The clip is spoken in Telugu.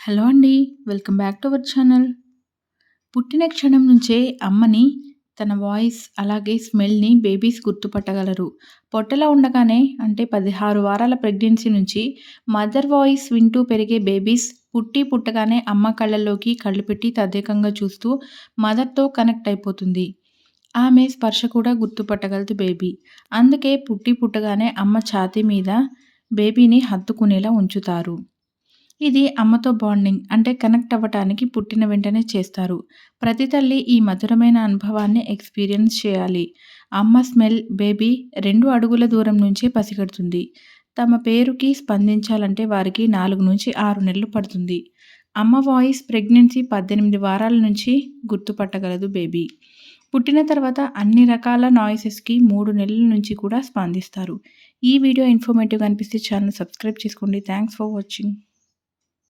హలో అండి. Welcome back to our channel. పుట్టిన క్షణం నుంచే అమ్మని తన వాయిస్ అలాగే స్మెల్‌ని బేబీస్ గుర్తుపట్టగలరు. పొట్టలో ఉండగానే అంటే 16 వారాల ప్రెగ్నెన్సీ నుంచి మదర్ వాయిస్ వింటూ పెరిగే బేబీస్ పుట్టగానే అమ్మ కళ్ళల్లోకి కళ్ళు పెట్టి తదేకంగా చూస్తూ మదర్‌తో కనెక్ట్ అయిపోతుంది. ఆమె స్పర్శ కూడా గుర్తుపట్టగలదు బేబీ. అందుకే పుట్టగానే అమ్మ ఛాతీ మీద బేబీని హత్తుకునేలా ఉంచుతారు. ఇది అమ్మతో బాండింగ్ అంటే కనెక్ట్ అవ్వటానికి పుట్టిన వెంటనే చేస్తారు. ప్రతి తల్లి ఈ మధురమైన అనుభవాన్ని ఎక్స్‌పీరియన్స్ చేయాలి. అమ్మ స్మెల్ బేబీ 2 అడుగుల దూరం నుంచే పసిగడుతుంది. తమ పేరుకి స్పందించాలంటే వారికి 4-6 నెలలు పడుతుంది. అమ్మ వాయిస్ ప్రెగ్నెన్సీ 18 వారాల నుంచి గుర్తుపట్టగలదు బేబీ. పుట్టిన తర్వాత అన్ని రకాల నాయిసెస్‌కి 3 నెలల నుంచి కూడా స్పందిస్తారు. ఈ వీడియో ఇన్ఫర్మేటివ్‌గా అనిపిస్తే ఛానెల్ సబ్స్క్రైబ్ చేసుకోండి. Thanks for watching.